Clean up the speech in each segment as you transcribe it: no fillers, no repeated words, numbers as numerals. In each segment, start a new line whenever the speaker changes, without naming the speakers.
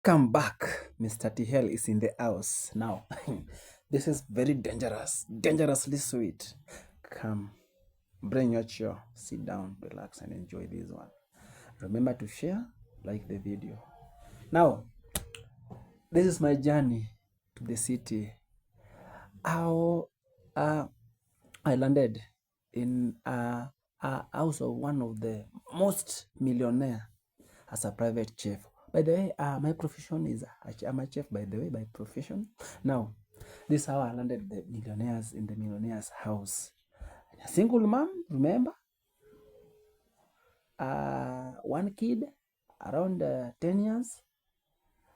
Welcome back. Mr. TL is in the house now. This is very dangerous, dangerously sweet. Come, bring your chair, sit down, relax, and enjoy this one. Remember to share, like the video. Now, this is my journey to the city. How I landed in a house of one of the most millionaire as a private chef. By the way, my profession is I'm a chef, by the way, by profession. Now, this is how I landed the millionaires in the millionaires' house. A single mom, remember? One kid, around 10 years.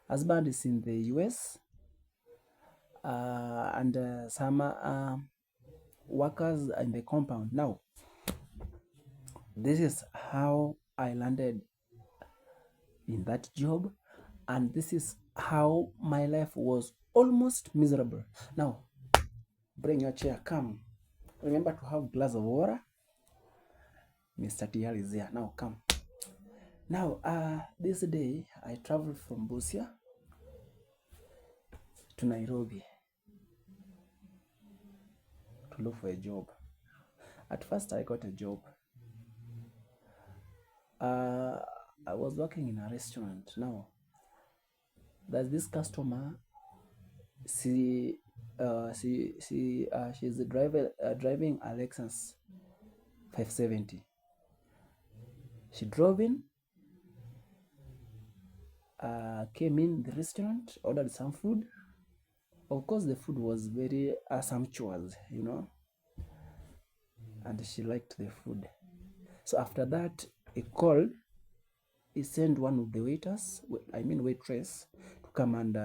Husband is in the US. And some workers in the compound. Now, this is how I landed in that job, and this is how my life was almost miserable. Now, bring your chair, come. Remember to have a glass of water. Mr. TL is here. Now, come. Now, this day I traveled from Busia to Nairobi to look for a job. At first, I got a job. I was working in a restaurant. Now, there's this customer. She's driving a Lexus 570. She drove in, came in the restaurant, ordered some food. Of course, the food was very sumptuous, and she liked the food. So after that, he called. He sent one of the waitress, to come and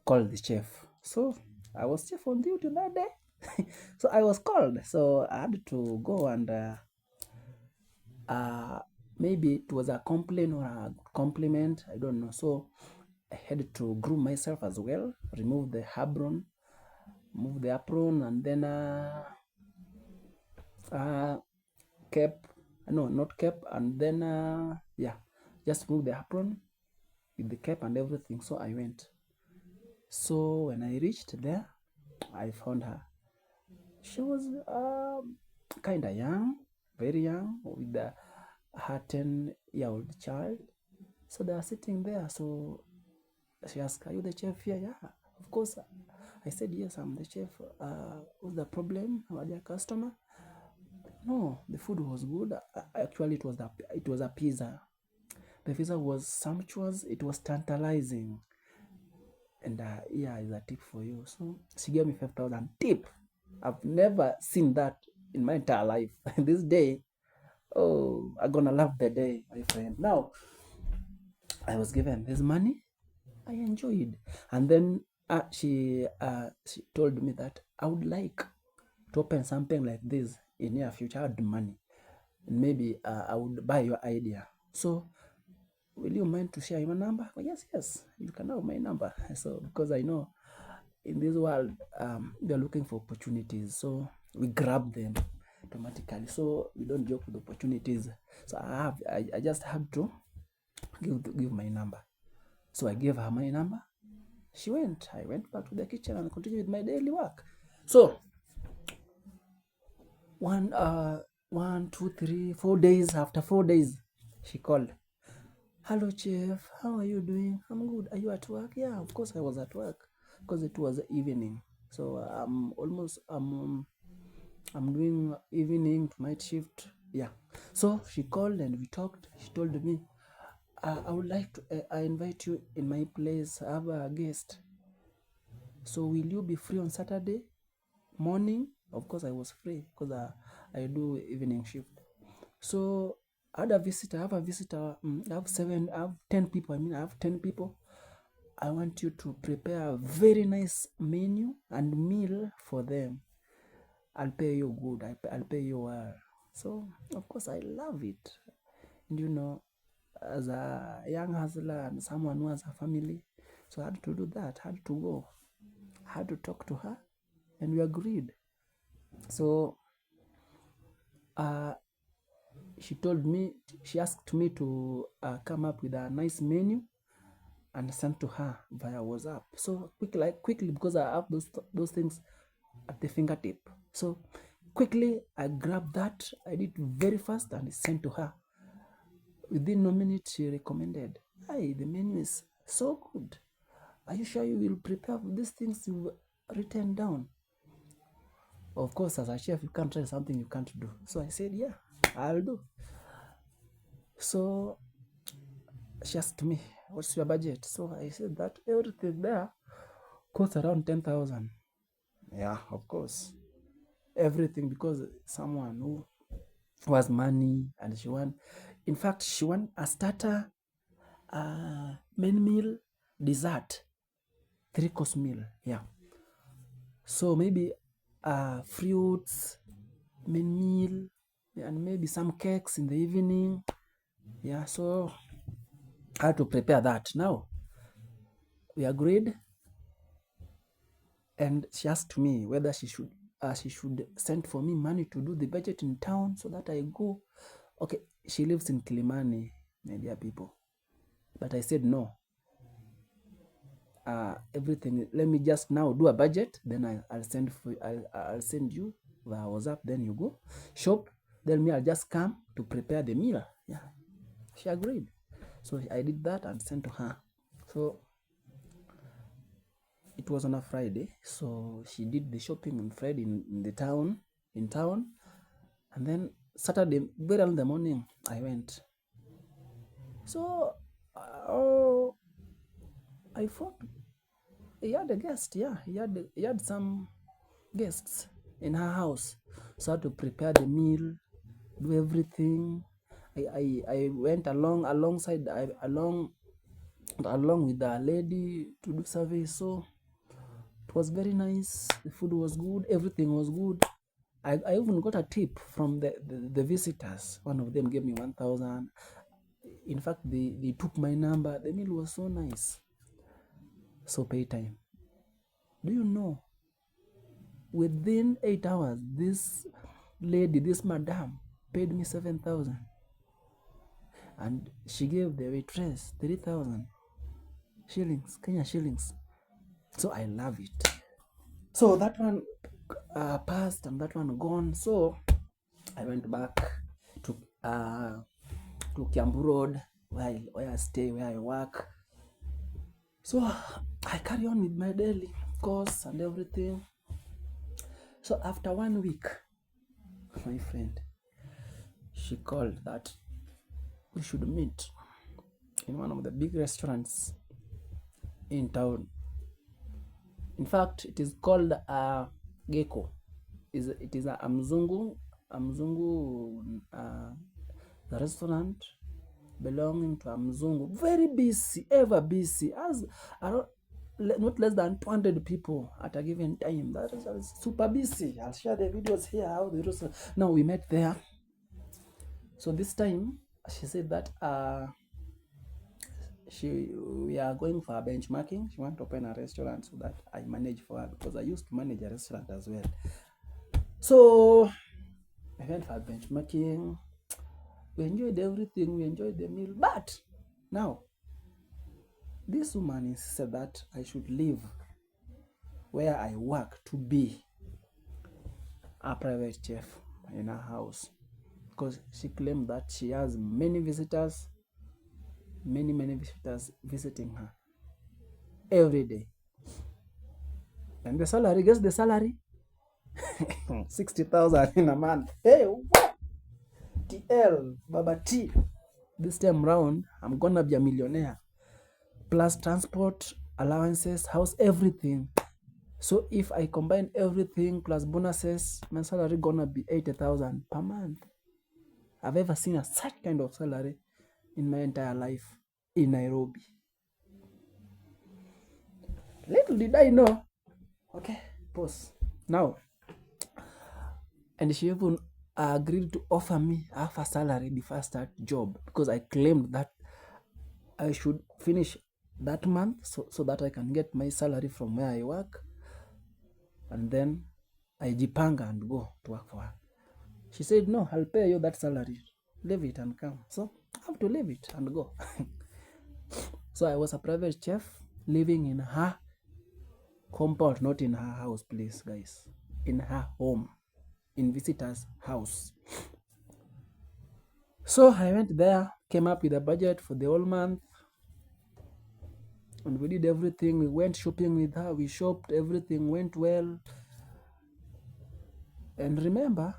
call the chef. So I was chef on duty that day. So I was called. So I had to go and maybe it was a complaint or a compliment, I don't know. So I had to groom myself as well, remove the apron, and then and then just move the apron with the cap and everything. So I went. So when I reached there, I found her. She was kind of young, very young, with her 10-year-old child. So they are sitting there. So she asked, "Are you the chef here?" Yeah, of course. I said, "Yes, I'm the chef. What's the problem? Our dear customer?" No, the food was good. Actually, it was a pizza. The pizza was sumptuous. It was tantalizing. And is a tip for you. So she gave me 5,000 tip. I've never seen that in my entire life. This day, I'm gonna love the day, my friend. Now, I was given this money. I enjoyed, and then she told me that I would like to open something like this in near future. I had money, and maybe I would buy your idea. So, will you mind to share your number? Oh, yes, you can have my number. So, because I know in this world, we are looking for opportunities, so we grab them automatically. So we don't joke with opportunities. So I just have to give my number. So I gave her my number. She went. I went back to the kitchen and continued with my daily work. So 1, 2, 3, 4 days. After 4 days, she called. "Hello, chef. How are you doing?" "I'm good. Are you at work?" "Yeah, of course I was at work because it was evening. So I'm doing evening to night shift." Yeah. So she called and we talked. She told me, "I would like to I invite you in my place. I have a guest. So will you be free on Saturday morning?" Of course I was free because I do evening shift. So I have a visitor. I have 10 people. I have 10 people. I want you to prepare a very nice menu and meal for them. I'll pay you good. I'll pay you well. So, of course, I love it. And as a young hustler and someone who has a family, so I had to do that. I had to go. I had to talk to her, and we agreed. So, she asked me to come up with a nice menu and sent to her via WhatsApp. So quickly, because I have those things at the fingertip. So quickly I grabbed that, I did very fast and sent to her. Within no minute, she recommended, "Hey, the menu is so good. Are you sure you will prepare these things you've written down?" Of course, as a chef, you can't try something you can't do. So I said, "Yeah, I'll do." So she asked me, "What's your budget?" So I said that everything there costs around 10,000. Yeah, of course. Everything, because someone who has money and she want a starter, main meal, dessert, 3-course meal. Yeah. So maybe fruits, main meal, and maybe some cakes in the evening. Yeah, so I had to prepare that. Now we agreed, and she asked me whether she should send for me money to do the budget in town so that I go. Okay, she lives in Kilimani, my dear people, but I said no. Everything, let me just now do a budget, then I'll send you via WhatsApp, then you go shop, then me I'll just come to prepare the meal. Yeah, she agreed. So I did that and sent to her. So it was on a Friday, so she did the shopping on Friday in town, and then Saturday very early in the morning I went. So I thought he had a guest. Yeah, he had some guests in her house, so I had to prepare the meal, do everything. I went alongside along with the lady to do service. So it was very nice. The food was good. Everything was good. I even got a tip from the visitors. One of them gave me 1,000. In fact, they took my number. The meal was so nice. So pay time. Do you know? Within 8 hours, this lady, this madam, paid me 7,000. And she gave the waitress 3,000 shillings, Kenya shillings. So I love it. So that one passed and that one gone. So I went back to Kiambu Road, where I stay, where I work. So I carry on with my daily course and everything. So after 1 week, my friend, she called that we should meet in one of the big restaurants in town. In fact, it is called Gecko. It is a Mzungu, the restaurant belonging to a Mzungu. Very busy, ever busy. As not less than 200 people at a given time. That is super busy. I'll share the videos here. How the restaurant. Now we met there. So this time she said that we are going for a benchmarking. She wants to open a restaurant so that I manage for her, because I used to manage a restaurant as well. So I went for benchmarking. We enjoyed everything. We enjoyed the meal. But now this woman said that I should leave where I work to be a private chef in her house, because she claimed that she has many visitors visiting her every day. And the salary, guess the salary? 60,000 in a month. Hey, what? TL, Baba T. This time round, I'm gonna be a millionaire. Plus transport, allowances, house, everything. So if I combine everything plus bonuses, my salary gonna be 80,000 per month. I've ever seen such kind of salary in my entire life in Nairobi. Little did I know. Okay, pause. Now, and she even agreed to offer me half a salary before I start job, because I claimed that I should finish that month so that I can get my salary from where I work, and then I jipanga and go to work for her. She said, "No, I'll pay you that salary. Leave it and come." So I have to leave it and go. So I was a private chef living in her compound, not in her house, please, guys. In her home, in visitor's house. So I went there, came up with a budget for the whole month, and we did everything. We went shopping with her, we shopped, everything went well. And remember,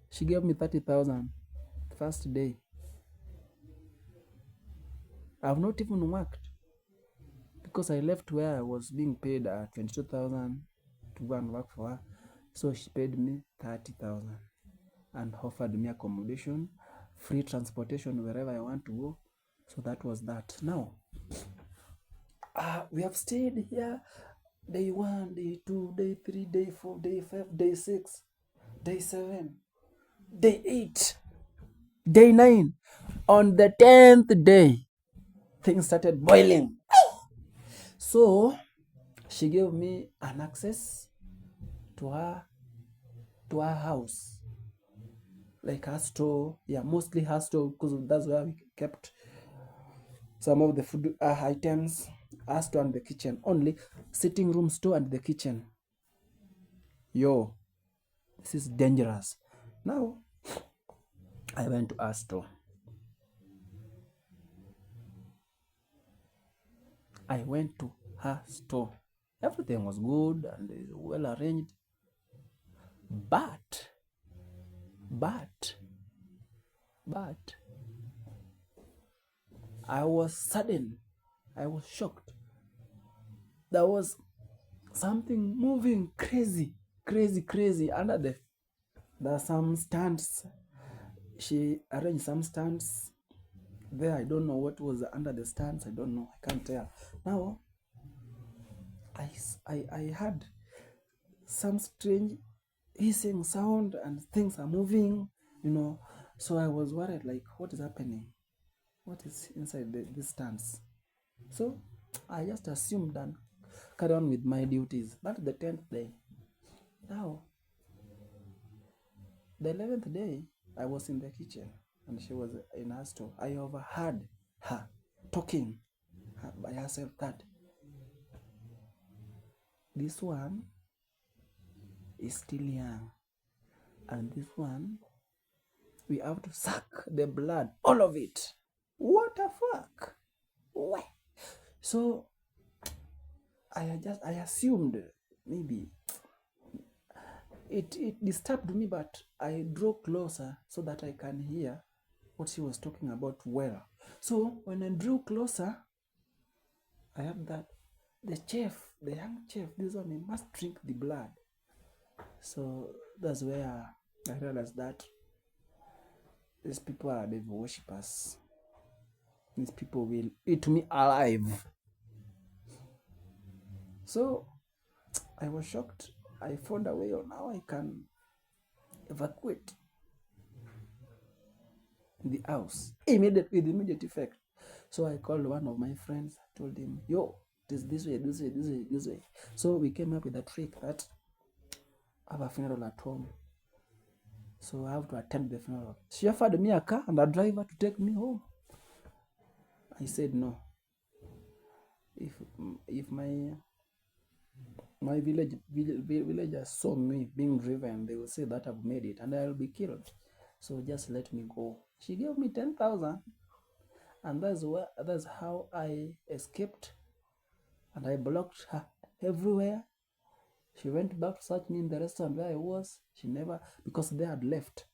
she gave me 30,000 first day. I've not even worked because I left where I was being paid 22,000 to go and work for her. So she paid me 30,000 and offered me accommodation, free transportation wherever I want to go. So that was that. Now, we have stayed here day 1, day 2, day 3, day 4, day 5, day 6, day 7, day 8, day 9. On the 10th day, things started boiling. So she gave me an access to her house, like her store. Yeah, mostly her store, because that's where we kept some of the food items. Her store and the kitchen, only sitting room, store and the kitchen. Yo, this is dangerous. Now I went to her store. I went to her store. Everything was good and well arranged. But I was sudden. I was shocked. There was something moving crazy under there are some stands. She arranged some stands there. I don't know what was under the stands. I don't know. I can't tell. Now, I heard some strange hissing sound and things are moving, So I was worried, like, what is happening? What is inside these stands? So I just assumed and carried on with my duties. That's the 10th day. Now, the 11th day, I was in the kitchen and she was in her store. I overheard her talking by herself that this one is still young and this one, we have to suck the blood, all of it. What the fuck? What? So I assumed maybe it disturbed me, but I drew closer so that I can hear what she was talking about well. So when I drew closer, I heard that the young chef, this one, he must drink the blood. So that's where I realized that these people are devil worshippers. These people will eat me alive. So I was shocked. I found a way on how I can evacuate the house with immediate effect. So I called one of my friends, told him, yo, it is this way. So we came up with a trick that I have a funeral at home. So I have to attend the funeral. She offered me a car and a driver to take me home. I said no. If my villagers saw me being driven, they will say that I've made it and I'll be killed. So just let me go. She gave me 10,000, and that's how I escaped. And I blocked her everywhere. She went back to search me in the restaurant where I was. She never, because they had left.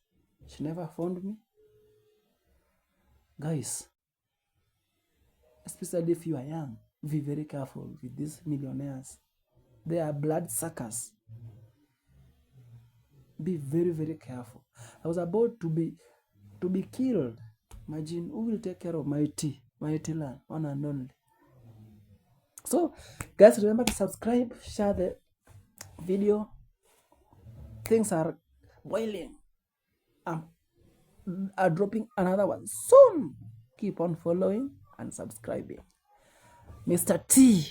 She never found me. Guys, especially if you are young, be very careful with these millionaires. They are blood suckers. Be very, very careful. I was about to be killed. Imagine, who will take care of my land, one and only. So, guys, remember to subscribe, share the video. Things are boiling. I'm dropping another one soon. Keep on following and subscribing. Mr. T,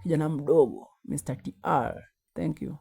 kijana mdogo, Mr. TR. Thank you.